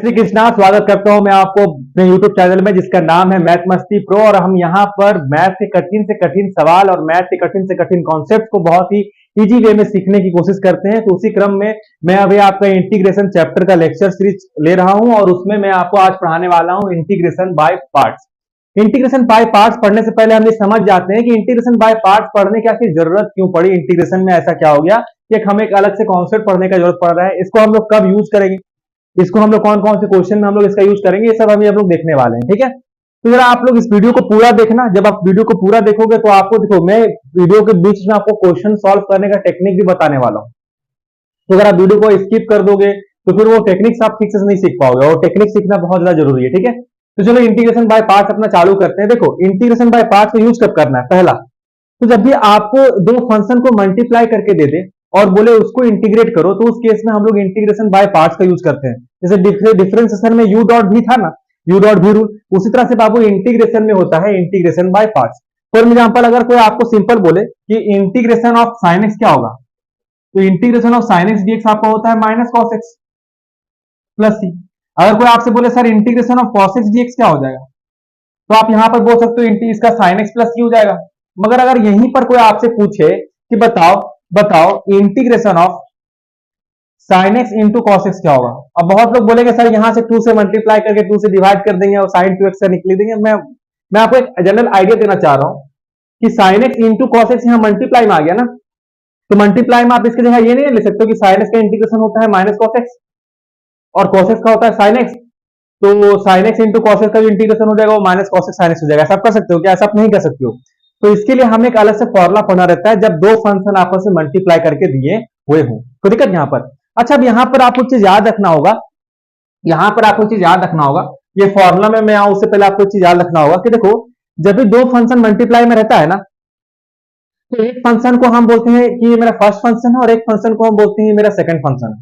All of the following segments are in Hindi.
श्री कृष्णा, स्वागत करता हूं मैं आपको अपने YouTube चैनल में जिसका नाम है मैथ मस्ती प्रो। और हम यहां पर मैथ से कठिन सवाल और मैथ से कठिन कॉन्सेप्ट को बहुत ही इजी वे में सीखने की कोशिश करते हैं। तो उसी क्रम में मैं अभी आपका इंटीग्रेशन चैप्टर का लेक्चर सीरीज ले रहा हूं और उसमें मैं आपको आज पढ़ाने वाला हूं integration by parts. Integration by parts पढ़ने से पहले हम ये समझ जाते हैं कि इंटीग्रेशन बाय पार्ट्स पढ़ने की आखिर जरूरत क्यों पड़ी। इंटीग्रेशन में ऐसा क्या हो गया कि हमें एक अलग से कॉन्सेप्ट पढ़ने का जरूरत पड़ रहा है। इसको हम लोग कब यूज करेंगे, इसको हम लोग कौन कौन से क्वेश्चन में हम लोग इसका यूज करेंगे, ये सब अभी हम लोग देखने वाले हैं। ठीक है, तो जरा आप लोग इस वीडियो को पूरा देखना। जब आप वीडियो को पूरा देखोगे तो आपको देखो मैं वीडियो के बीच में आपको क्वेश्चन सॉल्व करने का टेक्निक भी बताने वाला हूं। तो अगर आप वीडियो को स्किप कर दोगे तो फिर वो टेक्निक्स आप ठीक से नहीं सीख पाओगे और टेक्निक सीखना बहुत ज्यादा जरूरी है। ठीक है, तो चलो इंटीग्रेशन बाय पार्ट्स अपना चालू करते हैं। देखो इंटीग्रेशन बाय पार्ट्स को यूज कब करना है। पहला, तो जब भी आपको दो फंक्शन को मल्टीप्लाई करके दे दे और बोले उसको इंटीग्रेट करो, तो उस केस में हम लोग इंटीग्रेशन बाय पार्ट्स का यूज करते हैं। जैसे डिफरेंशिएशन में यू डॉट भी था ना, यू डॉट भी रूल, उसी तरह से बाबू इंटीग्रेशन में होता है integration by parts. For example, अगर कोई आपको सिंपल बोले कि इंटीग्रेशन ऑफ साइन एक्स क्या होगा, तो integration of sine X dx आपका होता है minus cos X plus C. अगर कोई आपसे बोले sir integration of cos X dx क्या हो जाएगा, तो आप यहां पर बोल सकते हो इसका साइन एक्स प्लस सी हो जाएगा। मगर अगर यहीं पर कोई आपसे पूछे कि बताओ integration of sine x into cos x क्या होगा, अब बहुत लोग बोलेंगे सर यहां से 2 से मल्टीप्लाई करके 2 से डिवाइड कर देंगे और साइन 2x से निकल देंगे। मैं आपको एक जनरल आइडिया देना चाह रहा हूं कि sine x into cos x यहां मल्टीप्लाई में आ गया ना, तो मल्टीप्लाई में आप इसके जगह ये नहीं ले सकते हो कि साइन एक्स का इंटीग्रेशन होता है माइनस कॉस एक्स और कॉस एक्स का होता है साइन एक्स, तो sine x into cos x का जो इंटीग्रेशन हो जाएगा वो minus cos x sine x हो जाएगा। ऐसा कर सकते हो क्या? ऐसा आप नहीं कर सकते हो। तो इसके लिए हमें एक अलग से फॉर्मूला पढ़ना रहता है जब दो फंक्शन आपस में मल्टीप्लाई करके दिए हुए हो। कोई दिक्कत यहां पर? अच्छा, अब यहां पर आपको चीज याद रखना होगा, ये फॉर्मूला में मैं आऊं उससे पहले आपको चीज याद रखना होगा कि देखो जब भी दो फंक्शन मल्टीप्लाई में रहता है ना, तो एक फंक्शन को हम बोलते हैं कि ये मेरा फर्स्ट फंक्शन है और एक फंक्शन को हम बोलते हैं मेरा सेकंड फंक्शन है।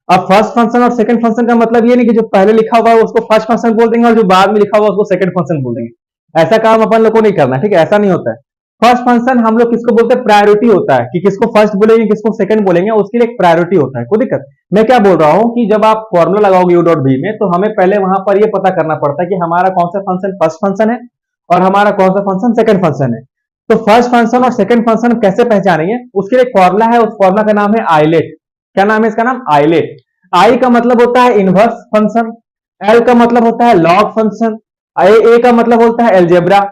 अब फर्स्ट फंक्शन और सेकंड फंक्शन का मतलब ये नहीं कि जो पहले लिखा हुआ है उसको फर्स्ट फंक्शन बोल देंगे और जो बाद में लिखा हुआ है उसको सेकंड फंक्शन बोल देंगे। ऐसा काम अपन लोग को नहीं करना, ठीक है? ऐसा नहीं होता है। फर्स्ट फंक्शन हम लोग किसको बोलते हैं? प्रायोरिटी होता है कि किसको फर्स्ट बोलेंगे किसको सेकंड बोलेंगे, उसके लिए एक प्रायोरिटी होता है। कोई दिक्कत? मैं क्या बोल रहा हूं कि जब आप फॉर्मूला लगाओगे u डॉट v में, तो हमें पहले वहां पर ये पता करना पड़ता है कि हमारा कौन सा फंक्शन फर्स्ट फंक्शन है और हमारा कौन सा फंक्शन सेकंड फंक्शन है। तो फर्स्ट फंक्शन और सेकंड फंक्शन कैसे पहचानेंगे, उसके लिए एक फॉर्मूला है, उस फॉर्मूला का नाम है आइलेट। क्या नाम है इसका? नाम आइलेट। आई का मतलब होता है इनवर्स फंक्शन, एल का मतलब होता है लॉग फंक्शन, ए का मतलब होता है एलजेब्रा,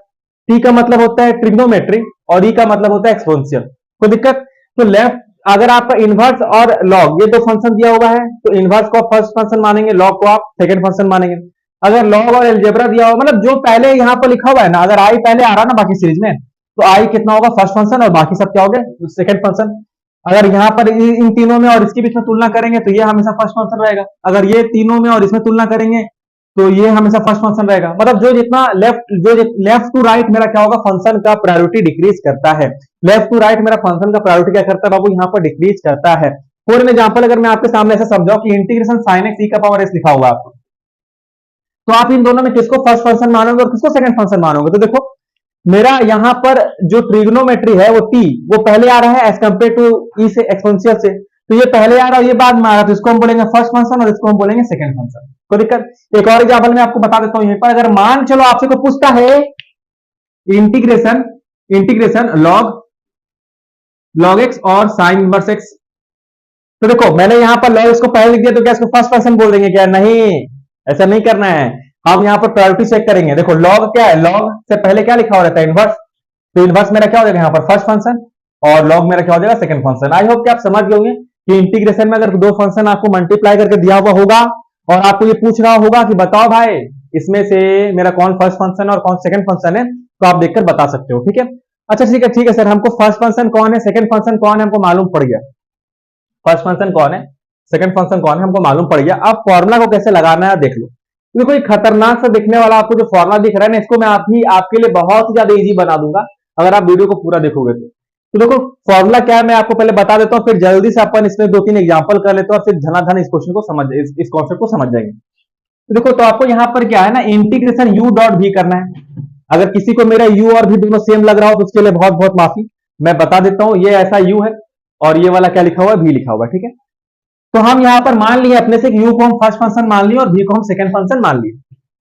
टी का मतलब होता है ट्रिग्नोमेट्री और ई का मतलब होता है एक्सपोनेंशियल। कोई दिक्कत? तो लेफ्ट अगर आपका इनवर्स और लॉग ये दो फंक्शन दिया हुआ है तो इनवर्स को आप फर्स्ट फंक्शन मानेंगे, लॉग को आप सेकंड फंक्शन मानेंगे। अगर लॉग और एलजेब्रा दिया हुआ, मतलब जो पहले यहां पर लिखा हुआ है ना, अगर आई पहले आ रहा ना बाकी सीरीज में, तो आई कितना होगा? फर्स्ट फंक्शन और बाकी सब क्या हो गए? Second function. अगर यहां पर इन तीनों में और इसके बीच में तुलना करेंगे तो ये हमेशा फर्स्ट फंक्शन रहेगा। अगर ये तीनों में और इसमें तुलना करेंगे तो ये हमेशा फर्स्ट फंक्शन रहेगा। मतलब जो जितना लेफ्ट टू राइट मेरा क्या होगा? फंक्शन का प्रायोरिटी डिक्रीज करता है। लेफ्ट टू राइट मेरा फंक्शन का प्रायोरिटी क्या करता है बाबू? यहाँ पर डिक्रीज करता है। फॉर एग्जांपल, अगर मैं आपके सामने ऐसा समझाऊं कि इंटीग्रेशन साइन एक्स ई का पावर एस लिखा हुआ आपको, तो आप इन दोनों में किसको फर्स्ट फंक्शन मानोगे और किसको सेकंड फंक्शन मानोगे? तो देखो मेरा यहां पर जो ट्रिग्नोमेट्री है वो टी वो पहले आ रहा है एज कंपेयर टू ई से एक्सपोनेंशियल से, तो ये पहले आ रहा है ये बाद में आ रहा है, तो इसको हम बोलेंगे फर्स्ट फंक्शन और इसको हम बोलेंगे सेकंड फंक्शन। कोई दिक्कत? एक और एग्जांपल मैं आपको बता देता हूं यहीं पर। अगर मान चलो आपसे को पूछता है इंटीग्रेशन लॉग एक्स और साइन इनवर्स एक्स, तो देखो मैंने यहां पर लॉग एक्स को पहले लिख दिया तो क्या इसको फर्स्ट फंक्शन बोल देंगे क्या? नहीं, ऐसा नहीं करना है। आप यहां पर प्रायोरिटी चेक करेंगे। देखो लॉग क्या है? लॉग से पहले क्या लिखा हुआ रहता है? इनवर्स, तो इनवर्स मेरा क्या हो जाएगा यहाँ पर? फर्स्ट फंक्शन और लॉग मेरा क्या हो जाएगा? Second function. आई होप कि आप समझ गए होंगे कि इंटीग्रेशन में अगर दो फंक्शन आपको मल्टीप्लाई करके दिया हुआ होगा और आपको ये पूछ रहा होगा कि बताओ भाई इसमें से मेरा कौन फर्स्ट फंक्शन और कौन सेकंड फंक्शन है, तो आप देखकर बता सकते हो। ठीक है? अच्छा ठीक है सर, हमको फर्स्ट फंक्शन कौन है, सेकंड फंक्शन कौन है हमको मालूम पड़ गया। फर्स्ट फंक्शन कौन है, सेकंड फंक्शन कौन है हमको मालूम पड़ गया। अब फॉर्मूला को कैसे लगाना है देख लो। देखो ये खतरनाक सा दिखने वाला आपको जो फॉर्मूला दिख रहा है ना, इसको मैं आपके लिए बहुत ही ज्यादा इजी बना दूंगा अगर आप वीडियो को पूरा देखोगे तो देखो फॉर्मूला क्या है मैं आपको पहले बता देता हूं, फिर जल्दी से अपन इसमें 2-3 एग्जांपल कर लेते हैं और फिर धनाधन इस क्वेश्चन को इस कॉन्सेप्ट को समझ जाएंगे। तो देखो तो आपको यहां पर क्या है ना, इंटीग्रेशन u डॉट v करना है। अगर किसी को मेरा u और v दोनों सेम लग रहा हो तो उसके लिए बहुत बहुत माफी, मैं बता देता हूं ये ऐसा u है और ये वाला क्या लिखा हुआ है? v लिखा हुआ है। ठीक है, तो हम यहाँ पर मान लिए अपने से u को हम फर्स्ट फंक्शन मान लिए और v को हम सेकंड फंक्शन मान लिए,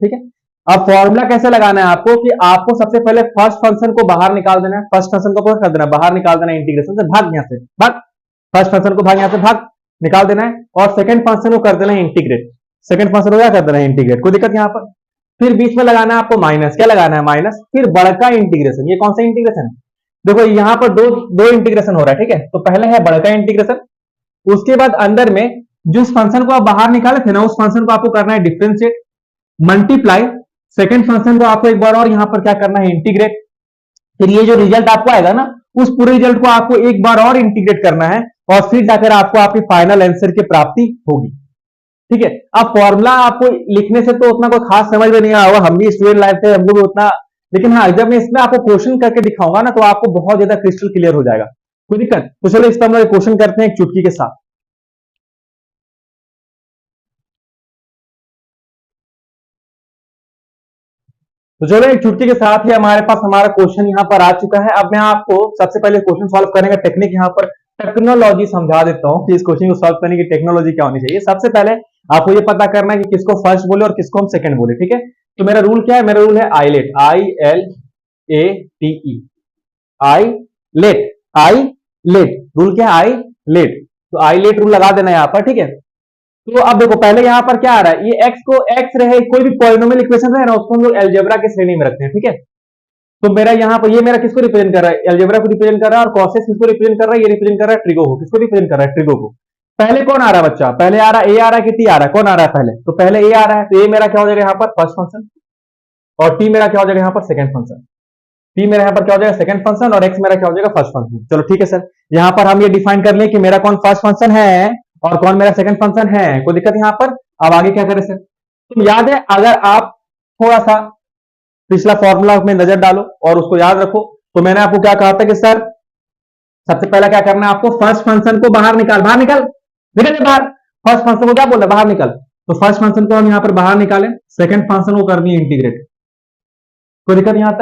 ठीक है। अब फॉर्मूला कैसे लगाना है आपको कि आपको सबसे पहले फर्स्ट फंक्शन को बाहर निकाल देना है, फर्स्ट फंक्शन को क्या कर देना है, बाहर निकाल देना है, इंटीग्रेशन से भाग, यहाँ से भाग, फर्स्ट फंक्शन को भाग, यहाँ से भाग निकाल देना है, और सेकंड फंक्शन को कर देना है इंटीग्रेट, सेकंड फंक्शन को क्या कर देना है, इंटीग्रेट, कोई दिक्कत यहाँ पर। फिर बीच में लगाना है आपको माइनस, क्या लगाना है, माइनस, फिर बड़का इंटीग्रेशन, ये कौन सा इंटीग्रेशन है, देखो यहाँ पर दो दो इंटीग्रेशन हो रहा है, ठीक है। तो पहले है बड़का इंटीग्रेशन, उसके बाद अंदर में जिस फंक्शन को आप बाहर निकाले थे ना, उस फंक्शन को आपको करना है डिफरेंशिएट, मल्टीप्लाई, सेकंड फंक्शन को आपको एक बार और यहां पर क्या करना है, इंटीग्रेट। फिर ये जो रिजल्ट आपको आएगा ना, उस पूरे रिजल्ट को आपको एक बार और इंटीग्रेट करना है, और फिर जाकर आपको आपकी फाइनल आंसर की प्राप्ति होगी, ठीक है। अब फॉर्मूला आपको लिखने से तो उतना कोई खास समझ में नहीं आया होगा, हम भी स्टूडेंट लाइफ थे, हमको भी उतना, लेकिन हाँ जब मैं इसमें आपको क्वेश्चन करके दिखाऊंगा ना, तो आपको बहुत ज्यादा क्रिस्टल क्लियर हो जाएगा, कोई दिक्कत। तो चलो इस पर हम लोग क्वेश्चन करते हैं एक चुटकी के साथ। तो चलो एक चुटकी के साथ ही हमारे पास हमारा क्वेश्चन यहाँ पर आ चुका है। अब मैं आपको सबसे पहले क्वेश्चन सॉल्व करने का टेक्निक यहाँ पर टेक्नोलॉजी समझा देता हूँ कि इस क्वेश्चन को सॉल्व करने की टेक्नोलॉजी क्या होनी चाहिए। सबसे पहले आपको ये पता करना है कि किसको फर्स्ट बोले और किसको हम सेकंड बोले, ठीक है। तो मेरा रूल क्या है, मेरा रूल है eyelet, ILATE, I let, I let, rule क्या है, आई लेट। तो आई लेट रूल लगा देना यहाँ पर, ठीक है। तो अब देखो पहले यहाँ पर क्या आ रहा है, ये x को x रहे, कोई भी पॉलिनोमियल इक्वेशन रहे ना, उसको हम लोग अलजेब्रा की श्रेणी में रखते हैं, ठीक है। तो मेरा यहाँ पर ये मेरा किसको रिप्रेजेंट कर रहा है, अलजेब्रा को रिप्रेजेंट कर रहा है, और कॉसेस किसको रिप्रेजेंट कर रहा है, ये रिप्रेजेंट कर रहा है ट्रिगो को, किसको रिप्रेजेंट कर रहा है, ट्रिगो को। पहले कौन आ रहा है बच्चा, पहले आ रहा है a आ रहा है कि t आ रहा है, कौन आ रहा है पहले, तो पहले a आ रहा है, तो a मेरा क्या हो जाएगा यहाँ पर फर्स्ट फंक्शन, और t मेरा क्या हो जाएगा यहाँ पर सेकंड फंक्शन, t मेरा यहाँ पर क्या हो जाएगा सेकंड फंक्शन, और x मेरा क्या हो जाएगा फर्स्ट फंक्शन। चलो ठीक है सर, यहाँ पर हम ये डिफाइन कर लें कि मेरा कौन फर्स्ट फंक्शन है और कौन मेरा सेकंड फंक्शन है, कोई दिक्कत यहाँ पर। अब आगे क्या करें सर, तो याद है, अगर आप थोड़ा सा पिछला फॉर्मूला में नजर डालो और उसको याद रखो, तो मैंने आपको क्या कहा था कि सर सबसे पहले क्या करना है आपको, फर्स्ट फंक्शन को बाहर निकाल, बाहर निकाल, निकल बाहर, फर्स्ट फंक्शन को क्या बोल रहा है, बाहर निकाल। तो फर्स्ट फंक्शन को हम यहाँ पर बाहर निकालें, सेकंड फंक्शन को कर दिए इंटीग्रेट, कोई दिक्कत यहां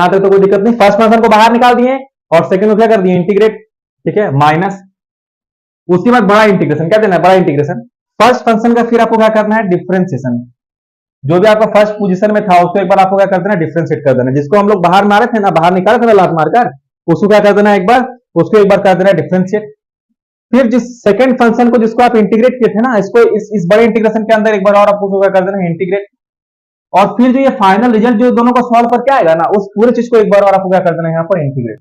तक तो कोई दिक्कत नहीं। फर्स्ट फंक्शन को बाहर निकाल दिए और सेकंड को क्या कर दिए, इंटीग्रेट, ठीक है, माइनस, उसके बाद बड़ा इंटीग्रेशन, क्या देना है, बड़ा इंटीग्रेशन। फर्स्ट फंक्शन का फिर आपको क्या करना है, डिफरेंशिएशन, जो भी आपका फर्स्ट पोजीशन में था उसको एक बार आपको क्या कर देना, डिफरेंशिएट कर देना, जिसको हम लोग बाहर मारे थे ना, बाहर निकाले थे ना लात मारकर, उसको क्या कर देना एक बार, उसको एक बार कर देना डिफरेंशिएट। फिर जिस सेकंड फंक्शन को जिसको आप इंटीग्रेट किए थे ना, इसको इस बड़े इंटीग्रेशन के अंदर एक बार और आपको क्या कर देना है, इंटीग्रेट। और फिर जो ये फाइनल रिजल्ट जो दोनों को सॉल्व करके आएगा ना, उस पूरे चीज को एक बार और आपको क्या कर देना है यहाँ पर, इंटीग्रेट।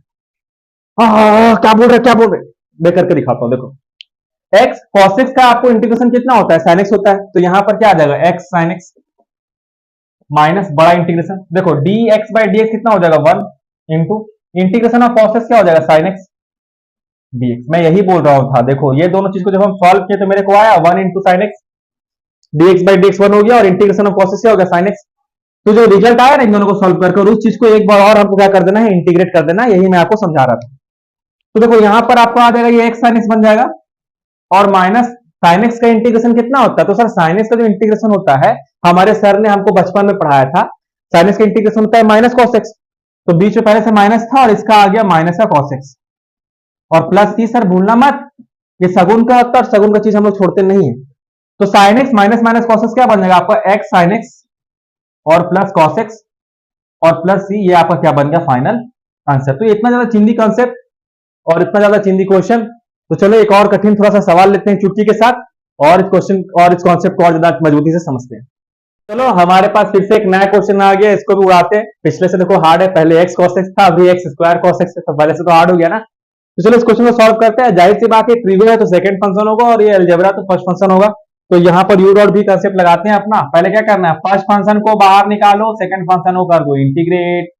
क्या बोल रहे, क्या बोल रहे, मैं करके दिखाता हूँ, देखो x cos x का आपको इंटीग्रेशन कितना होता है, sin x होता है, तो यहां पर क्या आ जाएगा, x sin x माइनस बड़ा इंटीग्रेशन, देखो dx बाई dx कितना हो जाएगा, 1 into integration of cos x क्या हो जाएगा, sin x dx। मैं यही बोल रहा हूं था, देखो ये दोनों चीज को जब हम सॉल्व किए तो मेरे को आया 1 into sine x, dx by dx 1 हो गया, और इंटीग्रेशन ऑफ cos x क्या हो गया, sin x। तो जो रिजल्ट आया ना इन दोनों को सॉल्व करके, और उस चीज को एक बार और हमको क्या कर देना है, इंटीग्रेट कर देना, यही मैं आपको समझा रहा था। तो देखो यहां पर आपको आ जाएगा ये x sin x बन जाएगा, और माइनस साइन एक्स का इंटीग्रेशन कितना होता है, तो सर साइन एक्स का जो इंटीग्रेशन होता है, हमारे सर ने हमको बचपन में पढ़ाया था, साइन एक्स का इंटीग्रेशन होता है माइनस कॉस एक्स, तो बीच में पहले से माइनस था और इसका आ गया माइनस का कॉस एक्स, और प्लस सी सर भूलना मत, ये सगुन का होता है और सगुन का चीज हम लोग छोड़ते नहीं है। तो sign X minus minus cos x क्या बन जाएगा आपका, एक्स साइन एक्स और प्लस कॉस एक्स और प्लस सी, ये आपका क्या बन गया फाइनल आंसर। तो इतना ज्यादा चिंदी कॉन्सेप्ट और इतना ज्यादा चिंदी क्वेश्चन, तो चलो एक और कठिन थोड़ा सा सवाल लेते हैं चुटकी के साथ, और इस क्वेश्चन और इस कॉन्सेप्ट को और ज्यादा मजबूती से समझते हैं। चलो हमारे पास फिर से एक नया क्वेश्चन आ गया, इसको भी उड़ाते हैं। पिछले से देखो हार्ड है, पहले एक्स cos x था, अभी एक्स स्क्वायर cos x है, तो पहले से तो हार्ड हो गया ना। तो चलो इस क्वेश्चन को सॉल्व करते हैं। जाहिर सी बात है, ट्रिवियल है तो सेकंड फंक्शन होगा और ये अलजेब्रा तो फर्स्ट फंक्शन होगा, तो यहाँ पर यू डॉट भी कंसेप्ट लगाते हैं अपना। पहले क्या करना है, फर्स्ट फंक्शन को बाहर निकालो, सेकंड फंक्शन को कर दो इंटीग्रेट,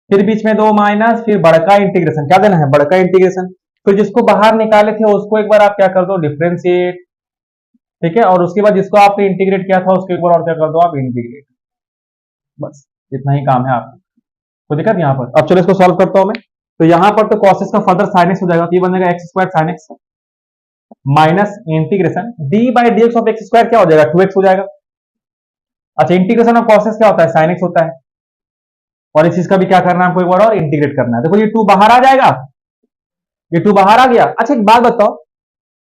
फिर बीच में दो माइनस, फिर बड़का इंटीग्रेशन, क्या देना है, बड़का इंटीग्रेशन। फिर जिसको बाहर निकाले थे उसको एक बार आप क्या कर दो, डिफरेंशिएट, ठीक है, और उसके बाद जिसको आपने इंटीग्रेट किया था उसको एक बार और क्या कर दो आप, इंटीग्रेट। बस इतना ही काम है आपको, तो दिक्कत यहाँ पर। अब चलो इसको सॉल्व करता हूं मैं। तो यहाँ पर तो cos x का फर्दर sin x हो जाएगा, तो ये बनेगा x square sine X minus integration d by D x of x square क्या हो जाएगा, 2x हो जाएगा। अच्छा, इंटीग्रेशन ऑफ cos x क्या होता है, sin x होता है, और इस चीज का भी क्या करना है हमको, एक बार और इंटीग्रेट करना है। देखो ये 2 बाहर आ जाएगा, ये 2 बाहर आ गया। अच्छा एक बात बताओ,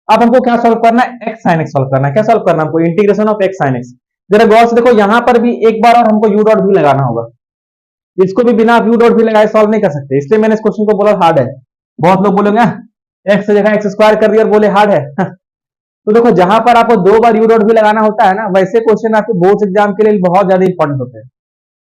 अब हमको क्या सॉल्व करना है, एक्स साइन एक्स सॉल्व करना है। क्या सॉल्व करना है हमको, integration of x sine x. जरा गौर से देखो, यहां पर भी एक बार और हमको यू डॉट भी लगाना होगा, इसको भी बिना यू डॉट भी लगाए सॉल्व नहीं कर सकते, इसलिए मैंने इस क्वेश्चन को बोला हार्ड है। बहुत लोग बोलेंगे एक्स की जगह एक्स स्क्वायर कर दिया और बोले हार्ड है। तो देखो, जहां पर आपको 2 बार यू डॉट भी लगाना होता है ना, वैसे क्वेश्चन आपके बोर्ड एग्जाम के लिए बहुत ज्यादा इंपॉर्टेंट होते हैं।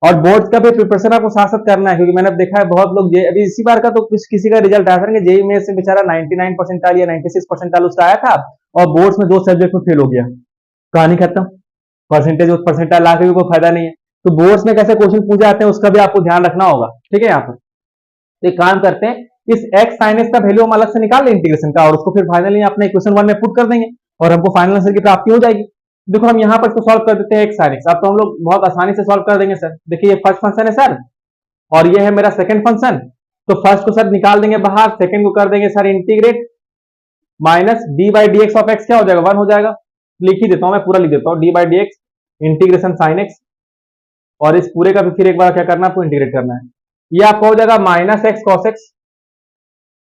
और बोर्ड का भी प्रिपरेशन आपको साथ साथ करना है, क्योंकि मैंने देखा है बहुत लोग अभी इसी बार का तो किसी का रिजल्ट आया था, जेई में से बेचारा 99 परसेंटाइल या 96 परसेंटाइल उसका आया था, और बोर्ड्स में 2 सब्जेक्ट में फेल हो गया, कहानी खत्म। परसेंटाइल ला के भी कोई फायदा नहीं है। तो बोर्ड्स में कैसे क्वेश्चन पूछे जाते हैं उसका भी आपको ध्यान रखना होगा, ठीक है। यहाँ पर तो एक काम करते हैं, इस एक्स साइन एक्स का वैल्यू हम अलग से निकाल लें इंटीग्रेशन का, और उसको फिर फाइनली अपने इक्वेशन 1 में पुट कर देंगे और हमको फाइनल आंसर की प्राप्ति हो जाएगी। देखो, हम यहाँ पर इसको सॉल्व कर देते हैं एक्स साइन एक्स। अब तो हम लोग बहुत आसानी से सॉल्व कर देंगे सर। देखिए, ये फर्स्ट फंक्शन है सर, और ये है मेरा सेकंड फंक्शन। तो फर्स्ट को सर निकाल देंगे बाहर, सेकंड को कर देंगे sir integrate, minus D by D x of x क्या हो जाएगा, 1 हो जाएगा। लिख ही देता हूं, मैं पूरा लिख देता हूं, D by D x integration sine x, और इस पूरे का भी फिर एक बार क्या करना है, आपको इंटीग्रेट करना है। ये आपको हो जाएगा माइनस एक्स कॉस एक्स,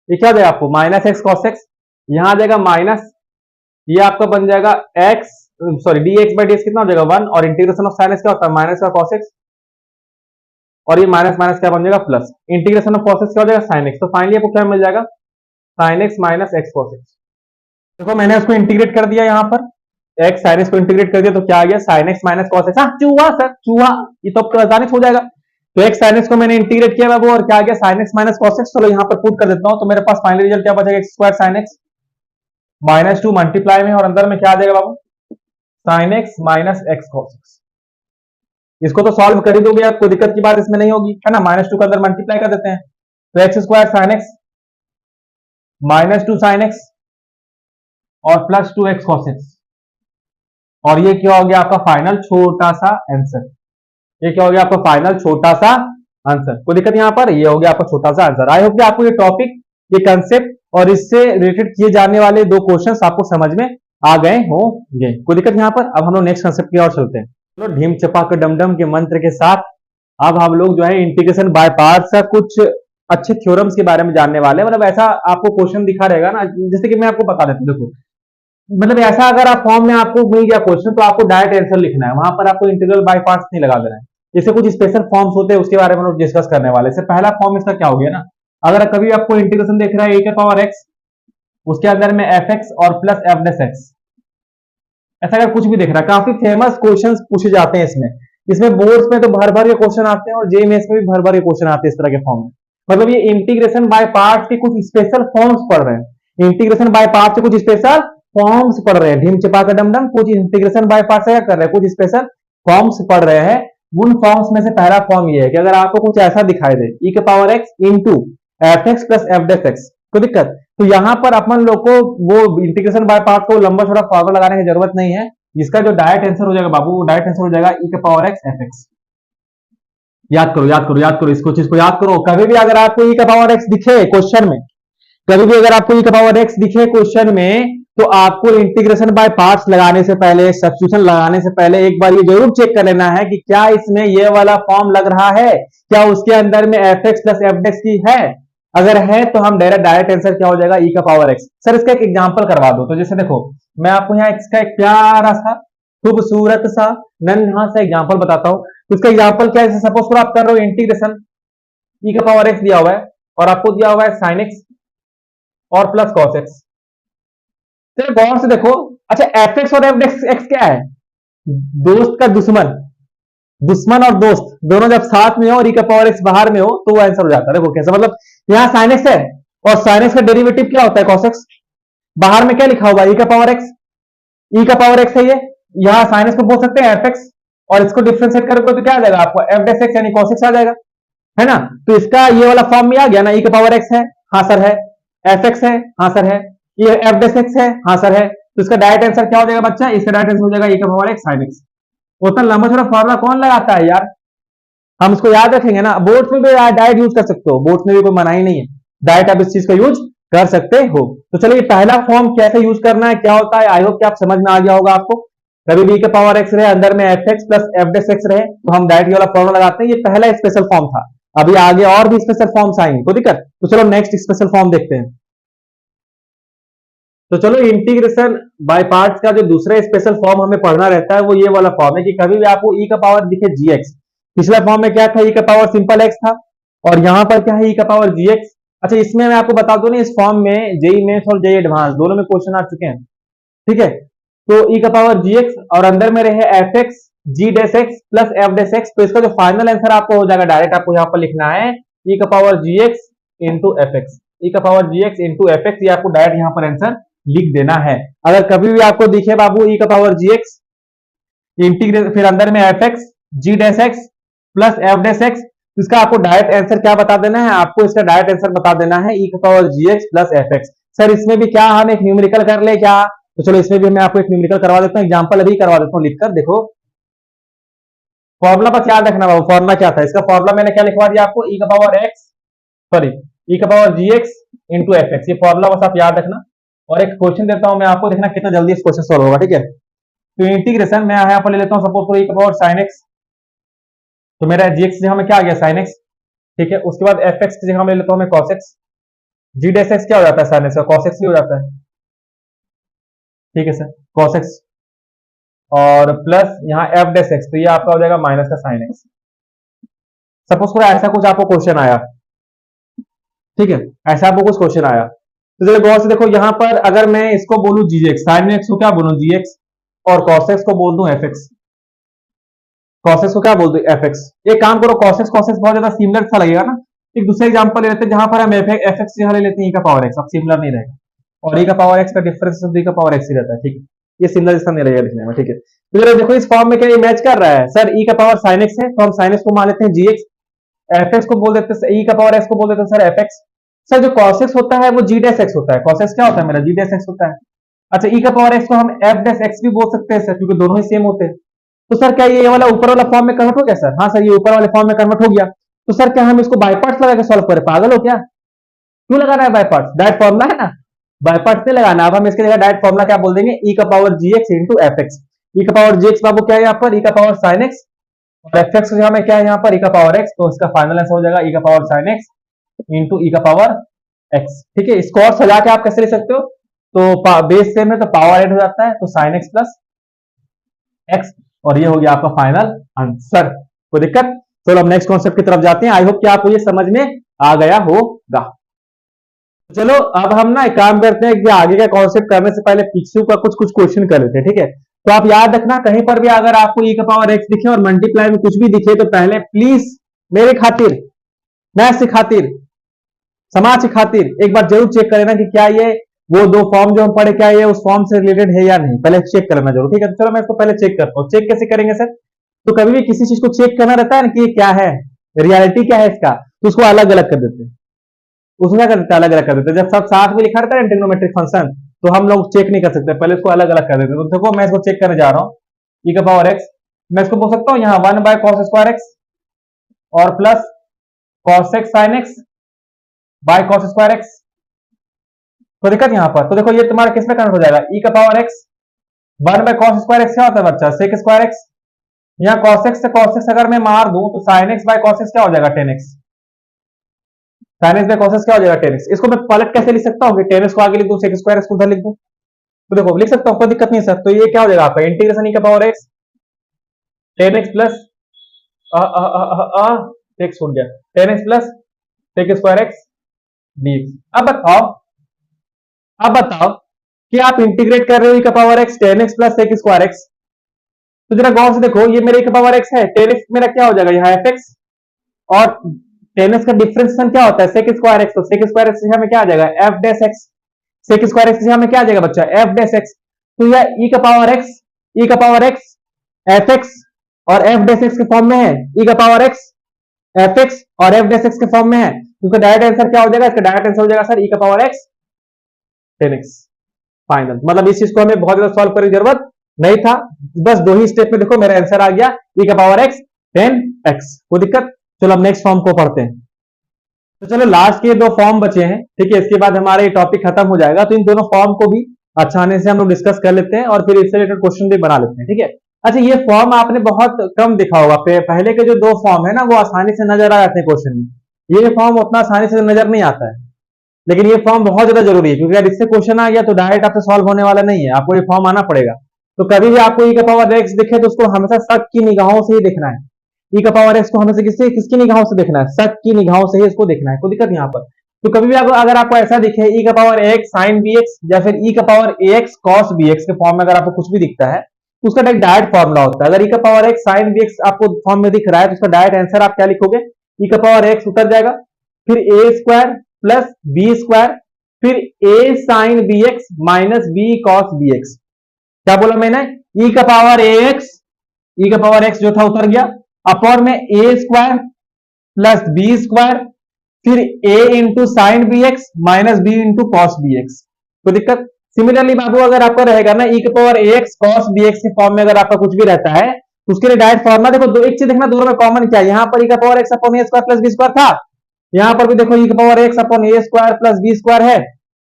ये क्या हो जाएगा आपको, माइनस एक्स कॉस एक्स। यहां आ जाएगा माइनस, ये आपका बन जाएगा x, sorry D x by D x कितना हो जाएगा 1, और इंटीग्रेशन ऑफ साइन एक्स क्या होता है, माइनस का कॉस एक्स, और ये माइनस माइनस क्या बन जाएगा plus, integration of cos x क्या हो जाएगा साइन एक्स। तो फाइनली आपको क्या मिल जाएगा, sign X minus X cos x. देखो, मैंने उसको इंटीग्रेट कर दिया, यहाँ पर एक्स साइन एक्स को इंटीग्रेट कर दिया, तो क्या आ गया, sign X minus cos x. हाँ, चूहा सर, चूहा, ये तो आसानी से हो जाएगा। तो एक्स साइन एक्स को मैंने इंटीग्रेट किया बाबू, और क्या आ गया, sign X minus cos x. चलो यहाँ पर पुट कर देता हूं, तो मेरे पास फाइनल रिजल्ट क्या बचेगा, X square sine X minus 2 multiply में, और अंदर में क्या आ जाएगा बाबू, sine X minus X cos X. इसको तो सॉल्व कर ही दोगे आप, कोई दिक्कत की बात इसमें नहीं होगी, है ना। -2 के अंदर मल्टीप्लाई कर देते हैं, तो x square sine X minus 2 sine x और प्लस 2 एक्स कॉस एक्स। और ये क्या हो गया आपका फाइनल छोटा सा आंसर। ये क्या हो गया आपका फाइनल छोटा सा आंसर। कोई दिक्कत यहाँ पर, ये हो गया आपका छोटा सा आंसर। आई होप कि आपको ये टॉपिक, ये कंसेप्ट और इससे रिलेटेड किए जाने वाले 2 क्वेश्चंस आपको समझ में आ गए होंगे। कोई दिक्कत यहाँ पर। अब हम लोग नेक्स्ट कंसेप्ट की ओर चलते हैं। चलो, ढीम चपाक डमडम के मंत्र के साथ अब हम लोग जो है इंटीग्रेशन बाय पार्ट्स का कुछ अच्छे थ्योरम्स के बारे में जानने वाले हैं। मतलब ऐसा आपको क्वेश्चन दिखा रहेगा ना, जैसे कि मैं आपको बता देता हूँ। देखो, मतलब ऐसा अगर आप फॉर्म में आपको मिल गया क्वेश्चन, तो आपको डायरेक्ट आंसर लिखना है, वहां पर आपको इंटीग्रल बाय पार्ट्स नहीं लगा देना है। जैसे कुछ स्पेशल फॉर्म्स होते हैं, उसके बारे में हम लोग डिस्कस करने वाले हैं। पहला फॉर्म इसका क्या हो गया ना, अगर कभी आपको इंटीग्रेशन देख रहा है ए के पावर एक्स, उसके अंदर में एफ एक्स और प्लस एफ डेस एक्स, ऐसा अगर कुछ भी देख रहा है, काफी फेमस क्वेश्चन पूछे जाते हैं इसमें। इसमें बोर्ड्स में तो भर भर के क्वेश्चन आते हैं, और जेईएमएस में भी भर भर के क्वेश्चन आते हैं इस तरह के फॉर्म में। मतलब ये इंटीग्रेशन बाय पार्ट्स के कुछ स्पेशल फॉर्म्स पढ़ रहे हैं। इंटीग्रेशन बाय पार्ट्स के कुछ स्पेशल फॉर्म्स पढ़ रहे हैं। ढीम चपा का डमडम कुछ इंटीग्रेशन बाय पार्ट्स क्या कर रहे हैं, कुछ स्पेशल फॉर्म्स पढ़ रहे हैं। उन फॉर्म्स में से पहला फॉर्म ये है कि अगर आपको कुछ ऐसा दिखाई दे, ई के power X into F X plus F dash X, कोई दिक्कत, तो यहां पर अपन लोग को वो इंटीग्रेशन बाय पार्ट को लंबा छोटा फॉर्मूला लगाने की जरूरत नहीं है। इसका जो डायरेक्ट आंसर हो जाएगा बाबू, वो डायरेक्ट आंसर हो जाएगा ई के पावर एक्स एफ एक्स। याद करो, याद करो, याद करो, इसको चीज को याद करो। कभी भी अगर आपको ई का पावर एक्स दिखे क्वेश्चन में, कभी भी अगर आपको ई का पावर एक्स दिखे क्वेश्चन में, तो आपको इंटीग्रेशन बाय पार्ट्स लगाने से पहले, सब्स्टिट्यूशन लगाने से पहले एक बार ये जरूर चेक कर लेना है कि क्या इसमें ये वाला फॉर्म लग रहा है, क्या उसके अंदर में एफ एक्स प्लस एफ डेक्स की है। अगर है तो हम डायरेक्ट आंसर क्या हो जाएगा, ई का पावर एक्स। सर इसका एक एग्जांपल करवा दो। तो जैसे देखो, मैं आपको यहाँ इसका एक प्यारा सा खूबसूरत सा नन्हा सा एग्जांपल बताता हूं। तो इसका एग्जांपल क्या है, सपोज करो आप कर रहे हो इंटीग्रेशन, ई का पावर एक्स दिया हुआ है और आपको दिया हुआ है साइन एक्स और प्लस कॉस एक्स। चलो गौर से देखो, अच्छा एफ एक्स और एफ एक्स क्या है, दोस्त का दुश्मन, दुश्मन और दोस्त दोनों जब साथ में हो और ई का पावर एक्स बाहर में हो तो वो आंसर हो जाता है। देखो कैसे, मतलब यहाँ साइन एक्स है और साइन एक्स का डेरिवेटिव क्या होता है, कॉस एक्स। बाहर में क्या लिखा हुआ है, ई का पावर एक्स, ई का पावर एक्स है ये। यहाँ साइन एक्स को बोल सकते हैं एफ एक्स, और इसको डिफरेंशिएट करोगे तो क्या आ जाएगा आपको, एफ डेस एक्स यानी कॉस एक्स आ जाएगा, है ना। तो इसका ये वाला फॉर्म में आ गया ना, ई का पावर एक्स है, हाँ सर है, एफ एक्स है, हाँ सर है, ये एफ डेस एक्स है, हाँ सर है। तो इसका डायरेक्ट आंसर क्या हो जाएगा बच्चा, इसका डायरेक्ट आंसर हो जाएगा ई का पावर एक्स साइन एक्स। उतना लंबा छोटा फॉर्मूला कौन लगाता है यार, हम इसको याद रखेंगे ना। बोर्ड्स में भी डायरेक्ट यूज कर सकते हो, बोर्ड्स में भी कोई मनाही नहीं है, डायरेक्ट आप इस चीज का यूज कर सकते हो। तो चलिए पहला फॉर्म कैसे यूज करना है, क्या होता है, आई होप कि आप समझ में आ गया होगा आपको। कभी भी का पावर एक्स रहे, अंदर में F X plus F dash x रहे, तो हम डायरेक्ट वाला फॉर्मूला लगाते हैं। ये पहला स्पेशल फॉर्म था, अभी आगे और भी स्पेशल फॉर्म्स आएंगे, कोई दिक्कत। तो चलो नेक्स्ट स्पेशल फॉर्म देखते हैं। तो चलो इंटीग्रेशन बाय पार्ट्स का जो दूसरा स्पेशल फॉर्म हमें पढ़ना रहता है वो ये वाला फॉर्म है कि कभी भी आपको ई का पावर दिखे जीएक्स, पिछला फॉर्म में क्या था, ई का पावर सिंपल एक्स था, और यहां पर क्या है, ई का पावर जीएक्स। अच्छा, इसमें मैं आपको बता दूं ना, इस फॉर्म में जेई मेंस और जेई एडवांस दोनों में क्वेश्चन आ चुके हैं, ठीक है। तो ई का पावर जीएक्स और अंदर में रहे एफ एक्स जी डेस x plus F dash x, तो इसका जो फाइनल आंसर आपको हो जाएगा, डायरेक्ट आपको यहाँ पर लिखना है ई का power G X into F X, E का power G X into F X, ये आपको डायरेक्ट यहाँ पर आंसर लिख देना है। अगर कभी भी आपको दिखे बाबू ई का पावर जीएक्स इंटीग्रेट फिर अंदर में एफ एक्स जी डेस x plus F dash x, इसका आपको डायरेक्ट आंसर क्या बता देना है, आपको इसका डायरेक्ट आंसर बता देना है ई का power GX plus F x. Sir इसमें भी क्या हम एक न्यूमेरिकल कर ले क्या, तो चलो इसमें भी मैं आपको एक न्यूमेरिकल करवा देता हूँ, एग्जांपल अभी करवा देता हूँ लिखकर, देखो फॉर्मूला बस याद रखना बाबू, फॉर्मूला क्या था इसका, फॉर्मूला मैंने क्या लिखवा दिया आपको, ई का पावर एक्स सॉरी ई का power G X into F X, ये फॉर्मूला बस आप याद रखना। और एक क्वेश्चन देता हूं मैं आपको, देखना कितना जल्दी इस क्वेश्चन सॉल्व होगा, ठीक है। तो इंटीग्रेशन मैं यहाँ पर ले लेता हूँ सपोज करो ई का पावर साइन एक्स, तो मेरा जीएक्स की जगह में क्या आ गया साइन एक्स, ठीक है। उसके बाद एफ एक्स की जगह में ले लेता हूँ मैं कॉस एक्स, जी डेस एक्स क्या हो जाता है साइन एक्स का, कॉस एक्स ही हो जाता है, ठीक है सर, कॉस एक्स और प्लस यहाँ एफ डेस एक्स, तो ये आपका हो जाएगा माइनस का साइन एक्स। सपोज करो ऐसा कुछ आपको क्वेश्चन आया, ठीक है, ऐसा आपको कुछ क्वेश्चन आया, तो जरा गौर से देखो यहाँ पर अगर मैं इसको बोलूं जी एक्स, साइन एक्स को क्या बोलूं जी एक्स, और कॉस एक्स को बोल दूं एफ एक्स, कॉस एक्स को क्या बोल दूं एफ एक्स। एक काम करो, कॉस एक्स बहुत ज्यादा सिमिलर सा लगेगा ना, एक दूसरे एग्जांपल ले लेते हैं जहां पर हम एफ एक्स यहाँ ले लेते हैं ई का पावर एक्स, अब सिमिलर नहीं रहेगा, और ई का पावर एक्स का डिफरेंस ई का पावर एक्स ही रहता है, ठीक है, ये सिमिलर जैसा नहीं रहेगा लिखने में, ठीक है। तो जरा देखो इस फॉर्म में क्या ये मैच कर रहा है, सर ई का पावर साइन एक्स है तो हम साइन एक्स को मान लेते हैं जी एक्स, एफ एक्स को बोल देते हैं ई का पावर एक्स को बोल देते हैं सर एफ एक्स। सर जो cos x होता है वो g डेस x होता है, cos x क्या होता है मेरा g डेस x होता है। अच्छा e का पावर x को हम f डेस x भी बोल सकते हैं सर, क्योंकि दोनों ही सेम होते हैं। तो सर क्या ये वाला ऊपर वाला फॉर्म में कन्वर्ट हो गया सर, हाँ सर ये ऊपर वाले फॉर्म में कन्वर्ट हो गया। तो सर क्या हम इसको बाय पार्ट्स लगा के सॉल्व करें, पागल हो क्या, क्यों लगाना है बाय पार्ट्स, डायरेक्ट फॉर्मुला है ना, बाय पार्ट्स नहीं लगाना। अब हम इसके जगह डायरेक्ट फॉर्मुला क्या बोल देंगे, e का power gx into F X, E का पावर gx बाबू क्या है यहाँ पर, e का पावर साइन x, और एफ एक्स में क्या है यहाँ पर e का पावर x, तो इसका फाइनल आंसर हो जाएगा e का power sine x into e का पावर x, ठीक है। इसको और सजा के आप कैसे ले सकते हो, तो बेस सेम है तो पावर ऐड हो जाता है, तो साइन एक्स प्लस एक्स, और ये हो गया आपका फाइनल आंसर। कोई दिक्कत, चलो अब नेक्स्ट कॉन्सेप्ट की तरफ जाते हैं, आई होप कि आपको ये समझ में आ गया होगा। चलो अब हम ना एक काम करते हैं कि आगे का कॉन्सेप्ट करने से पहले पीछे का कुछ कुछ क्वेश्चन कर लेते हैं, ठीक है। तो आप याद रखना कहीं पर भी अगर आपको ई का पावर एक्स दिखे और मल्टीप्लाई में कुछ भी दिखे, तो पहले प्लीज मेरे खातिर, मैथ्स की खातिर, समाज की खातिर एक बार जरूर चेक कर लेना कि क्या ये वो दो फॉर्म जो हम पढ़े क्या ये उस फॉर्म से रिलेटेड है या नहीं, पहले चेक कर लेना जरूर, ठीक है। तो चलो मैं इसको पहले चेक करता हूँ, चेक कैसे करेंगे सर, तो कभी भी किसी चीज को चेक करना रहता है ना कि ये क्या है, रियलिटी क्या है इसका, तो उसको अलग अलग कर देते हैं, उसमें क्या कर देते हैं अलग अलग कर देते हैं। जब सब साथ में लिखा रहता है ट्रिग्नोमेट्रिक फंक्शन, तो हम लोग चेक नहीं कर सकते, पहले उसको अलग अलग कर देते हैं। तो देखो मैं इसको चेक करने जा रहा हूँ, ई का पावर एक्स, मैं इसको बोल सकता हूँ यहाँ 1 बाय कॉस स्क्वायर एक्स और plus cos x sine x by cos square X, तो दिक्कत यहाँ पर, तो देखो ये तुम्हारा किस में कन्वर्ट हो जाएगा, ई का power x 1 by cos square x क्या होता है बच्चा, सेक स्क्वायर एक्स, यहाँ कॉस एक्स से कॉस एक्स अगर मैं मार दूं तो sine x by cos x क्या हो जाएगा 10x, sine x by cos x क्या हो जाएगा 10x। इसको मैं पलट कैसे लिख सकता हूँ कि 10x को आगे लिख दूं, सेक स्क्वायर एक्स को उधर लिख दूं, तो देखो लिख सकता हूँ, कोई दिक्कत नहीं सर। तो ये क्या हो जाएगा आपका इंटीग्रेशन ई का power x 10x plus x छूट गया 10x plus sec square X dx। अब बताओ कि आप इंटीग्रेट कर रहे हो e का power x 10x plus sec square X, तो जरा गौर से देखो ये मेरे e का पावर x है, 10x मेरा क्या हो जाएगा यहाँ fx, और 10x का डिफरेंशिएशन क्या होता है सेक स्क्वायर एक्स, तो सेक स्क्वायर एक्स में क्या आ जाएगा f dash x, sec square X में क्या आ जाएगा बच्चा f डैश x। तो यह e का पावर x fx और f डैश x के फॉर्म में है, e का पावर x fx और f डैश x के फॉर्म में है, तो डायरेक्ट आंसर क्या हो जाएगा, इसका डायरेक्ट आंसर हो जाएगा सर e का पावर x 10x फाइनल। मतलब इस चीज को हमें बहुत ज्यादा सॉल्व करने की जरूरत नहीं था, बस दो ही स्टेप में देखो मेरा आंसर आ गया e का पावर x 10x, कोई दिक्कत। चलो अब नेक्स्ट फॉर्म को पढ़ते हैं। तो चलो लास्ट के दो फॉर्म बचे हैं, ठीक है, इसके बाद हमारा ये टॉपिक खत्म हो जाएगा, तो इन दोनों फॉर्म को भी आसानी से हम लोग डिस्कस कर लेते हैं और फिर इससे रिलेटेड क्वेश्चन भी बना लेते हैं, ठीक है। अच्छा ये फॉर्म आपने बहुत कम देखा होगा, पहले के जो दो फॉर्म है ना वो आसानी से नजर आ जाते हैं क्वेश्चन में, ये फॉर्म उतना आसानी से नजर नहीं आता है, लेकिन ये फॉर्म बहुत ज्यादा जरूरी है, क्योंकि अगर इससे क्वेश्चन आ गया तो डायरेक्ट आपसे सॉल्व होने वाला नहीं है, आपको ये फॉर्म आना पड़ेगा। तो कभी भी आपको ई का पावर एक्स दिखे तो उसको हमेशा शक की निगाहों से ही देखना है। ई का पावर एक्स को हमेशा किसकी निगाहों से देखना है? शक की निगाहों से ही इसको देखना है, कोई दिक्कत यहाँ पर। तो कभी भी अगर आपको ऐसा दिखे ई का power X sine B X या फिर ई का power A X cos B X के फॉर्म में अगर आपको कुछ भी दिखता है तो उसका डायरेक्ट फॉर्मूला होता है। अगर ई का power X sine B X आपको फॉर्म में दिख रहा है तो उसका डायरेक्ट आंसर आप क्या लिखोगे? ई का पावर एक्स उतर जाएगा, फिर A square plus B square, फिर A sine B X minus B cos B X. क्या बोला मैंने? ई का पावर ए एक्स, ई का पावर एक्स जो था उतर गया, अपॉन में A square plus B square, फिर a into sine B X minus B into cos B X. कोई दिक्कत? सिमिलरली बाबू अगर आपका रहेगा ना ई के power A X cos B X के फॉर्म में अगर आपका कुछ भी रहता है तो उसके लिए डायरेक्ट फॉर्मुला देखो, दो एक चीज देखना दोनों में कॉमन क्या है। यहां पर ई का power X upon A square plus B square था, यहां पर भी देखो ई का power X upon A square plus B square है।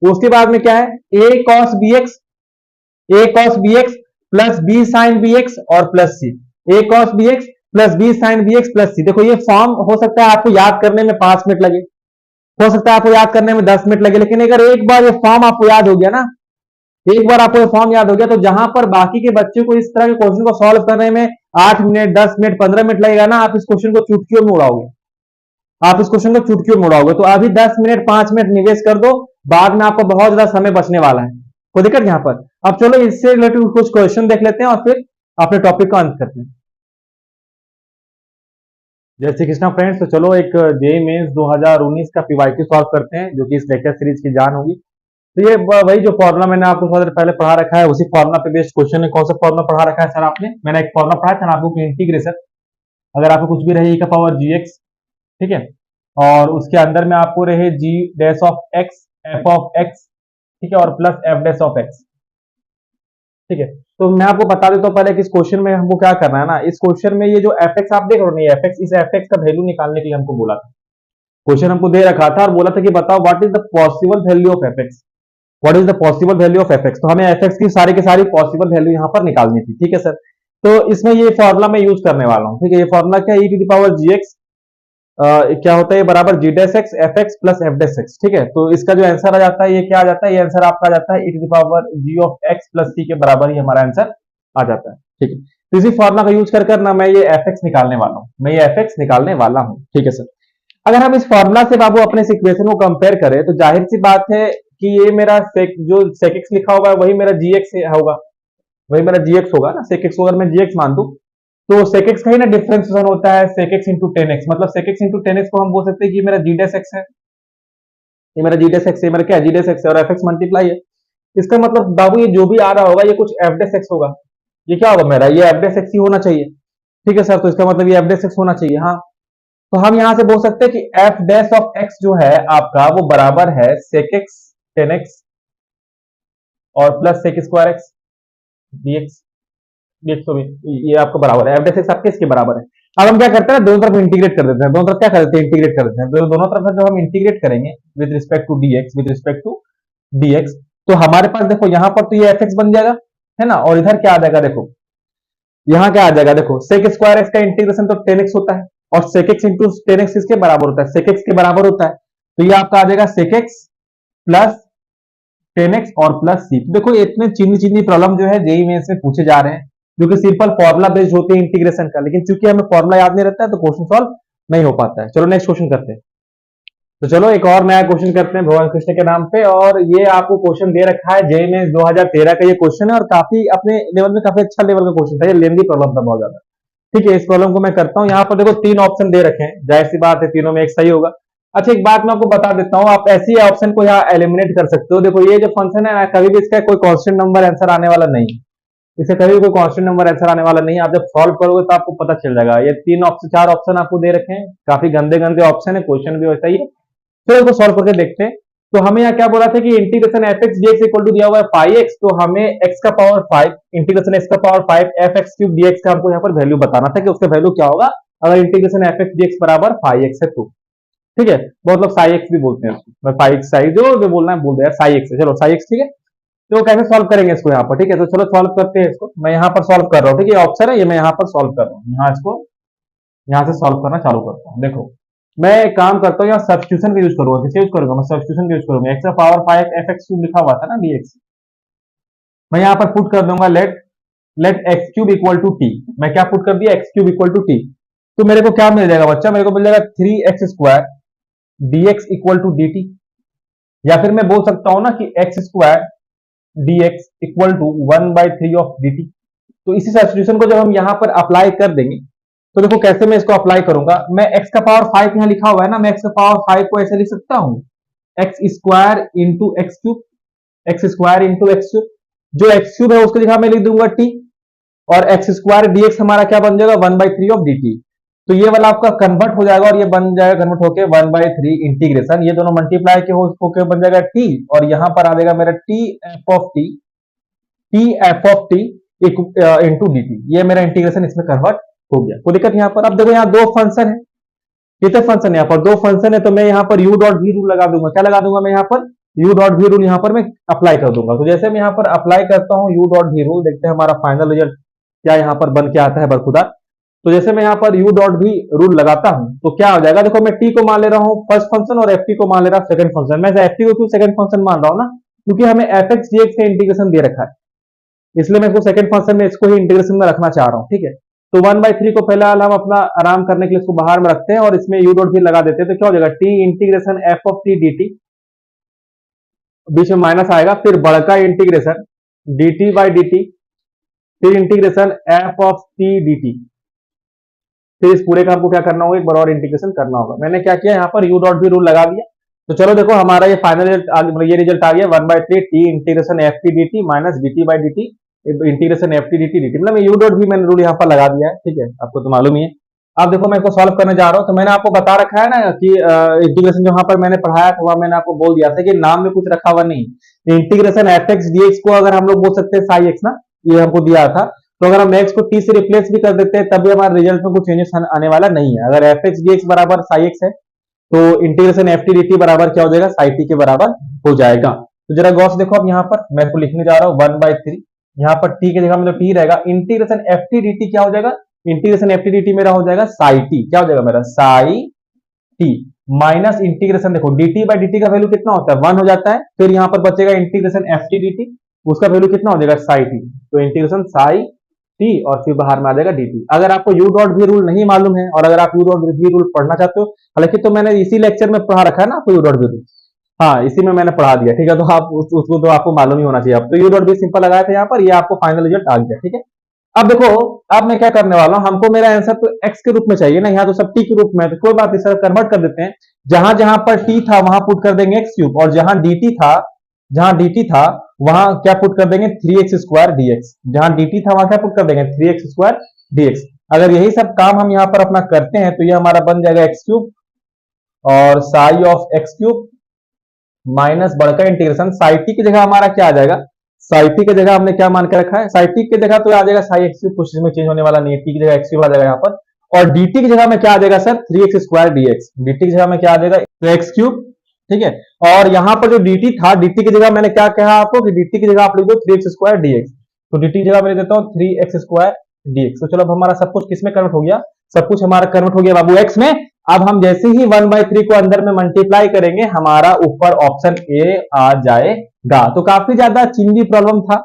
उसके बाद में क्या है? A cos B X, A cos B X plus B sine B X और plus C, A cos B X plus B sine B X plus C. देखो ये फॉर्म हो सकता है आपको याद करने में 5 मिनट लगे, हो सकता है आपको याद करने में 10 मिनट लगे, लेकिन अगर एक बार ये फॉर्म आपको याद हो गया ना, एक बार आपको ये फॉर्म याद हो गया तो जहां पर बाकी के बच्चों को इस तरह के क्वेश्चन को सॉल्व करने में 8 मिनट 10 मिनट 15 मिनट लगेगा ना, आप इस क्वेश्चन को चुटकियों में उड़ाओगे, आप इस क्वेश्चन को चुटकियों में उड़ाओगे। तो अभी 10 मिनट 5 मिनट निवेश कर दो, बाद में आपको बहुत ज्यादा समय बचने वाला है। कोई दिक्कत यहाँ पर? अब चलो इससे रिलेटेड कुछ क्वेश्चन देख लेते हैं और फिर अपने टॉपिक का अंत करते हैं। जय श्री कृष्णा फ्रेंड्स। तो चलो एक जेईई मेंस 2019 का पीवाईक्यू सॉल्व करते हैं, जो कि इस लेक्चर सीरीज की जान होगी। तो ये वही जो फॉर्मुला मैंने आपको थोड़ा देर पहले पढ़ा रखा है, उसी फॉर्मुला पे बेस्ड क्वेश्चन है। कौन सा फॉर्मुला पढ़ा रखा है सर आपने? मैंने एक फॉर्मुला पढ़ा था ना आपको, इंटीग्रेशन अगर आपको कुछ भी रहे ई का पावर जी एक्स, ठीक है, और उसके अंदर में आपको रहे G dash of X F of X, ठीक है, और plus F dash of X, ठीक है। तो मैं आपको बता देता हूँ पहले कि इस क्वेश्चन में हमको क्या करना है ना। इस क्वेश्चन में ये जो एफ एक्स आप देख रहे हो, एफ एक्स, इस एफ एक्स का वैल्यू निकालने के लिए हमको बोला था, क्वेश्चन हमको दे रखा था और बोला था कि बताओ what is the possible value of F x, what is the possible value of F x. तो हमें एफ एक्स की सारी पॉसिबल वैल्यू यहाँ पर निकालनी थी, ठीक है सर। तो इसमें ये फॉर्मुला मैं यूज करने वाला हूँ, ठीक है। ये फॉर्मुला क्या है? E to the power G X क्या होता है, बराबर G dash X F X plus F dash X, ठीक है। तो इसका जो आंसर आ जाता है ये क्या आ जाता है? ये आंसर आपका आ जाता है E to the power G of X plus C के बराबर ही हमारा आंसर आ जाता है, ठीक है। तो इसी फॉर्मुला का यूज कर ना मैं ये एफ एक्स निकालने वाला हूँ, मैं ये एफ एक्स निकालने वाला हूँ, ठीक है सर। अगर हम इस फॉर्मुला से बाबू अपने इस इक्वेशन को कंपेयर करें तो जाहिर सी बात है कि ये मेरा जो सेक एक्स लिखा होगा वही मेरा जी एक्स होगा, वही मेरा जी एक्स होगा ना। सेक एक्स को अगर मैं जी एक्स मान दूं तो sec x का ही ना डिफरेंशिएशन होता है sec x into tan x, मतलब sec x into tan x को हम बोल सकते हैं कि मेरा g डैश x है, ये मेरा g डैश x है, मेरा क्या g डैश x है और f x मल्टीप्लाई है। इसका मतलब बाबू ये जो भी आ रहा होगा ये कुछ f डैश x होगा, ये क्या होगा मेरा? ये f डैश x ही होना चाहिए, ठीक है सर। तो इसका मतलब ये f डैश x होना चाहिए, हाँ। तो हम यहां से बोल सकते हैं कि f डैश ऑफ x जो है आपका वो बराबर है sec x tan x और plus sec square x dx, तो ये आपका बराबर है एफ डैश एक्स आपके इसके बराबर है। अब हम क्या करते हैं, दोनों तरफ इंटीग्रेट कर देते हैं, दोनों तरफ क्या कर देते हैं, इंटीग्रेट कर देते हैं। तो दोनों तरफ जब हम इंटीग्रेट करेंगे with respect to dx, with respect to dx, तो हमारे पास देखो यहाँ पर तो ये एफ एक्स बन जाएगा, है ना, और इधर क्या आ जाएगा, देखो यहाँ क्या आ जाएगा, देखो सेक स्क्वायर एक्स का इंटीग्रेशन तो टेन एक्स होता है और sec X into tan X किसके बराबर होता है? सेक एक्स के बराबर होता है। तो ये आपका आ जाएगा sec X plus tan X और प्लस सी। देखो इतने चिन्नी प्रॉब्लम जो है जेईई मेंस में पूछे जा रहे हैं जो कि सिंपल फॉर्मुला बेस्ड होते हैं इंटीग्रेशन का, लेकिन चूंकि हमें फॉर्मुला याद नहीं रहता है तो क्वेश्चन सॉल्व नहीं हो पाता है। चलो नेक्स्ट क्वेश्चन करते हैं। तो चलो एक और नया क्वेश्चन करते हैं भगवान कृष्ण के नाम पे, और ये आपको क्वेश्चन दे रखा है जेईई मेंस 2013 का ये क्वेश्चन है और काफी अपने लेवल में काफी अच्छा लेवल का क्वेश्चन था, ये लेंदी प्रॉब्लम था बहुत ज्यादा, ठीक है। इस प्रॉब्लम को मैं करता हूँ। यहाँ पर देखो 3 ऑप्शन दे रखे हैं, जाहिर सी बात है तीनों में एक सही होगा। अच्छा एक बात मैं आपको बता देता हूँ, आप ऐसी ऑप्शन को यहाँ एलिमिनेट कर सकते हो। देखो ये जो फंक्शन है कभी भी इसका कोई कांस्टेंट नंबर आंसर आने वाला नहीं है, इसे कभी कोई कांस्टेंट नंबर आंसर आने वाला नहीं है। आप जब सॉल्व करोगे तो आपको पता चल जाएगा। ये 4 ऑप्शन आपको दे रखे हैं, काफी गंदे गंदे ऑप्शन है, क्वेश्चन भी वैसा ही है। तो इसको सॉल्व करके देखते हैं। तो हमें यहाँ क्या बोला था कि integration F X D X equal to दिया हुआ है 5x, तो हमें x का पावर 5 इंटीग्रेशन x का power 5 F X cube dx का हमको यहाँ पर वैल्यू बताना था कि उसका वैल्यू क्या होगा अगर इंटीग्रेशन एफ एक्स dx बराबर 5x है तो, ठीक है। बहुत लोग साई एक्स भी बोलते हैं उसको, 5x साई जो बोलना है बोल दे यार, साई एक्स है, चलो साई एक्स, ठीक है। तो कैसे सॉल्व करेंगे इसको यहाँ पर, ठीक है। तो चलो सॉल्व करते हैं इसको, मैं यहाँ पर सॉल्व कर रहा हूँ, ठीक है। ऑप्शन है ये, मैं यहाँ पर सॉल्व कर रहा हूँ, यहाँ इसको यहाँ से सॉल्व करना चालू करता हूँ। देखो मैं एक काम करता हूँ, यहाँ सब्स्टिट्यूशन का यूज करूंगा। किसे यूज करूंगा? मैं सब्स्टिट्यूशन का यूज करूंगा। एक्स का पावर 5 एफ एक्स क्यूब लिखा हुआ था ना dx, मैं यहाँ पर पुट कर दूंगा let X cube equal to T. मैं क्या पुट कर दिया? X cube equal to T. तो मेरे को क्या मिल जाएगा बच्चा? मेरे को मिल जाएगा 3x² dx equal to dt। या फिर मैं बोल सकता हूं ना कि x² dx equal to 1/3 of dt। तो इसी सब्स्टिट्यूशन को जब हम यहां पर अप्लाई कर देंगे, तो देखो कैसे मैं इसको अप्लाई करूंगा। मैं x का पावर 5 यहां लिखा हुआ है ना, मैं x का पावर 5 को ऐसे लिख सकता हूं, x² into x cube, x² into x cube. जो एक्स क्यूब है उसकी जगह मैं लिख दूंगा t, और x² dx हमारा क्या बन जाएगा? 1/3 ऑफ dt। तो ये वाला आपका कन्वर्ट हो जाएगा, और ये बन जाएगा कन्वर्ट होके 1/3 इंटीग्रेशन, ये दोनों मल्टीप्लाई के होके बन जाएगा t, और यहां पर आ जाएगा मेरा t f of t into dt। ये मेरा इंटीग्रेशन इसमें कन्वर्ट हो गया। कोई दिक्कत यहाँ पर? अब देखो यहाँ दो फंक्शन है, कितने फंक्शन है यहाँ पर? दो फंक्शन है, तो मैं यहाँ पर u डॉट वी रूल लगा दूंगा। क्या लगा दूंगा मैं यहाँ पर? u डॉट वी रूल यहाँ पर मैं अप्लाई कर दूंगा। तो जैसे मैं यहाँ पर अप्लाई करता हूँ u डॉट वी रूल, देखते हैं हमारा फाइनल रिजल्ट क्या यहाँ पर बन के आता है बरखुदा। तो जैसे मैं यहाँ पर u डॉट भी रूल लगाता हूं, तो क्या हो जाएगा? देखो मैं t को मान ले रहा हूँ फर्स्ट फंक्शन, और ft को मान ले रहा हूँ सेकंड फंक्शन। मैं ft को क्यों सेकंड फंक्शन मान रहा हूँ ना, क्योंकि हमें एफ एक्स डी एक्स का इंटीग्रेशन दे रखा है, इसलिए मैं इसको सेकंड फंक्शन में इसको ही इंटीग्रेशन में रखना चाह रहा हूँ। ठीक है, तो 1/3 को फिलहाल हम अपना आराम करने के लिए इसको बाहर में रखते हैं, और इसमें u डॉट भी लगा देते हैं। तो क्या हो जाएगा? t integration f of t dt, बीच में माइनस आएगा, फिर बड़का इंटीग्रेशन dt बाई dt, फिर integration f of t dt। फिर इस पूरे का आपको क्या करना होगा? एक बार और इंटीग्रेशन करना होगा। मैंने क्या किया यहाँ पर? u डॉट भी रूल लगा दिया। तो चलो देखो हमारा ये फाइनल रिजल्ट, ये रिजल्ट आ गया 1/3 t integration F T D T minus D T by D T integration F T D T D T. मतलब u डॉट भी मैंने रूल यहाँ पर लगा दिया है। ठीक है, आपको तो मालूम ही है। अब देखो मैं इसको सॉल्व करने जा रहा हूँ। तो मैंने आपको बता रखा है ना कि इंटीग्रेशन जो यहाँ पर मैंने पढ़ाया था, वह मैंने आपको बोल दिया था कि नाम में कुछ रखा हुआ नहीं। Integration F X D x को अगर हम लोग बोल सकते हैं साई एक्स ना, ये हमको दिया था। तो अगर हम एक्स को टी से रिप्लेस भी कर देते हैं, तब भी हमारे रिजल्ट में कुछ चेंजेस आने वाला नहीं है। अगर एफ एक्स डी एक्स बराबर साई एक्स है, तो integration F T D T बराबर क्या हो जाएगा? साई टी के बराबर हो जाएगा। तो जरा गौर से देखो, अब यहाँ पर मैं इसको लिखने जा रहा हूँ 1/3, यहाँ पर टी की जगह मतलब टी रहेगा। Integration F T D T क्या हो जाएगा? Integration F T D T मेरा हो जाएगा साई टी। क्या हो जाएगा मेरा? साई टी माइनस इंटीग्रेशन, देखो dt बाई dt का वैल्यू कितना होता है? 1 हो जाता है। फिर यहाँ पर बचेगा integration F T D T, उसका वैल्यू कितना हो जाएगा? साई टी। तो इंटीग्रेशन साई टी, और फिर बाहर में आ जाएगा dt। अगर आपको u डॉट भी रूल नहीं मालूम है, और अगर आप u डॉट भी रूल पढ़ना चाहते हो, हालांकि तो मैंने इसी लेक्चर में पढ़ा रखा है ना आपको u डॉट भी रूल, हाँ इसी में मैंने पढ़ा दिया। ठीक है, तो आप उसको तो आपको मालूम ही होना चाहिए। अब तो u डॉट भी सिंपल लगाया था यहाँ पर, ये आपको फाइनल रिजल्ट आ गया। ठीक है, अब देखो, अब मैं क्या करने वाला हूं, हमको मेरा आंसर तो x के रूप में चाहिए ना, यहाँ तो सब t के रूप में है। तो कोई बात नहीं सर, कन्वर्ट कर देते हैं। जहां जहां पर t था वहां पुट कर देंगे x क्यूब, और जहां dt था वहां क्या पुट कर देंगे? 3x² dx। जहां dt था वहां क्या पुट कर देंगे? 3x² dx। अगर यही सब काम हम यहाँ पर अपना करते हैं, तो ये हमारा बन जाएगा x क्यूब और sigh of x cube minus बड़का इंटीग्रेशन साई टी की जगह हमारा क्या आ जाएगा? साई टी की जगह हमने क्या मान के रखा है? साई टी की जगह तो आ जाएगा साई एक्स क्यूब, कुछ इसमें चेंज होने वाला नहीं है। टी की जगह एक्स क्यूब आ जाएगा यहाँ पर, और dt की जगह में क्या आ जाएगा सर? 3x² dx। dt की जगह में क्या आ जाएगा? X cube. ठीक है, और यहाँ पर जो dt था, dt की जगह मैंने क्या कहा आपको कि dt की जगह आप लिख दो 3x² dx। तो dt की जगह मैं लिख देता हूँ 3x² dx। तो चलो अब हमारा सब कुछ किसमें कन्वर्ट हो गया? सब कुछ हमारा कन्वर्ट हो गया बाबू x में। अब हम जैसे ही 1/3 को अंदर में मल्टीप्लाई करेंगे, हमारा ऊपर ऑप्शन ए आ जाएगा। तो काफी ज्यादा चिंदी प्रॉब्लम था।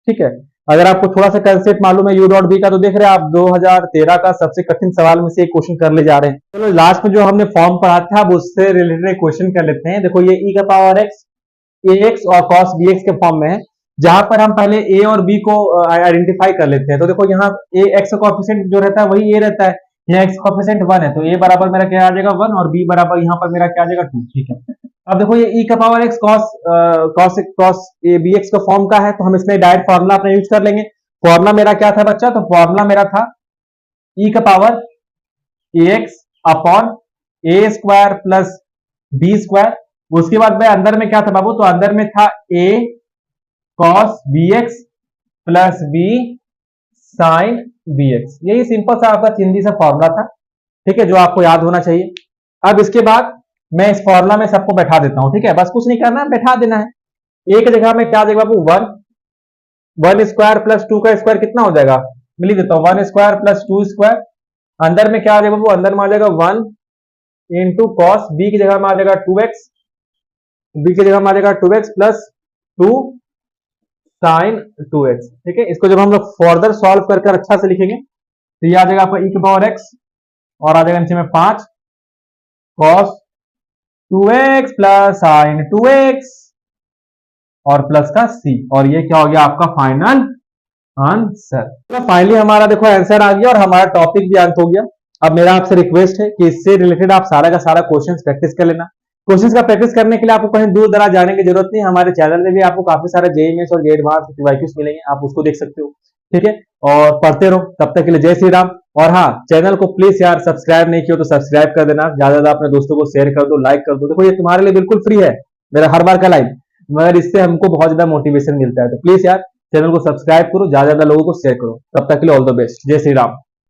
ठीक है, अगर आपको थोड़ा सा कंसेप्ट मालूम है यू डॉट बी का, तो देख रहे हैं आप 2013 का सबसे कठिन सवाल में से एक क्वेश्चन कर ले जा रहे हैं। चलो लास्ट में जो हमने फॉर्म पढ़ा था, अब उससे रिलेटेड क्वेश्चन कर लेते हैं। देखो ये e का पावर x, ax और cos bx के फॉर्म में है, जहां पर हम पहले a और b को आइडेंटिफाई कर लेते हैं। तो देखो यहाँ a x का कोएफिशिएंट जो रहता है वही a रहता है, यहाँ x कोएफिशिएंट 1 है, तो a बराबर मेरा क्या आ जाएगा? 1, और b बराबर यहाँ पर मेरा क्या आ जाएगा? 2। ठीक है, अब देखो ये e का power x cos a bx का फॉर्म का है, तो हम इसमें डायरेक्ट फॉर्मूला अपना यूज कर लेंगे। फॉर्मूला मेरा क्या था बच्चा? तो फॉर्मूला मेरा था e का power ax upon a square plus b square. उसके बाद में अंदर में क्या था बाबू? तो अंदर में था a cos bx plus b sin bx। यही सिंपल सा आपका हिंदी सा फॉर्मूला था। ठीक है, जो आपको याद होना चाहिए। अब इसके बाद मैं इस फॉर्मूला में सबको बैठा देता हूं। ठीक है, बस कुछ नहीं करना, बैठा देना है। एक जगह में क्या आ जाएगा बाबू? 1 स्क्वायर प्लस 2 का स्क्वायर कितना हो जाएगा? मैं लिख देता हूं 1 स्क्वायर प्लस 2 स्क्वायर। अंदर में क्या आ जाएगा बाबू? अंदर में आ जाएगा 1 इंटू कॉस बी की जगह में आ जाएगा 2x, बी की जगह में आ जाएगा 2x प्लस 2 साइन 2x। ठीक है, इसको जब हम लोग फर्दर सॉल्व कर कर अच्छा से लिखेंगे तो ये आ जाएगा आपका e की पावर x और आ जाएगा नीचे में 5 cos 2x plus sign 2x और प्लस का c, और ये क्या हो गया आपका फाइनल आंसर। तो फाइनली हमारा देखो आंसर आ गया और हमारा टॉपिक भी अंत हो गया। अब मेरा आपसे रिक्वेस्ट है कि इससे रिलेटेड आप सारा का सारा क्वेश्चंस प्रैक्टिस कर लेना। क्वेश्चंस का प्रैक्टिस करने के लिए आपको कहीं दूर दराज जाने की जरूरत नहीं, हमारे चैनल में भी आपको काफी सारे जेईई मेंस और जेईई एडवांस पीवाईक्यूज मिलेंगे, आप उसको देख सकते हो। ठीक है, और पढ़ते रहो। तब तक के लिए जय श्री राम। और हाँ, चैनल को प्लीज यार सब्सक्राइब नहीं किया तो सब्सक्राइब कर देना, ज्यादा ज्यादा अपने दोस्तों को शेयर कर दो, लाइक कर दो। देखो ये तुम्हारे लिए बिल्कुल फ्री है, मेरा हर बार का लाइक, मगर इससे हमको बहुत ज्यादा मोटिवेशन मिलता है। तो प्लीज यार चैनल को सब्सक्राइब करो, ज्यादा ज्यादा लोगों को शेयर करो। तब तक के लिए ऑल द बेस्ट, जय श्री राम।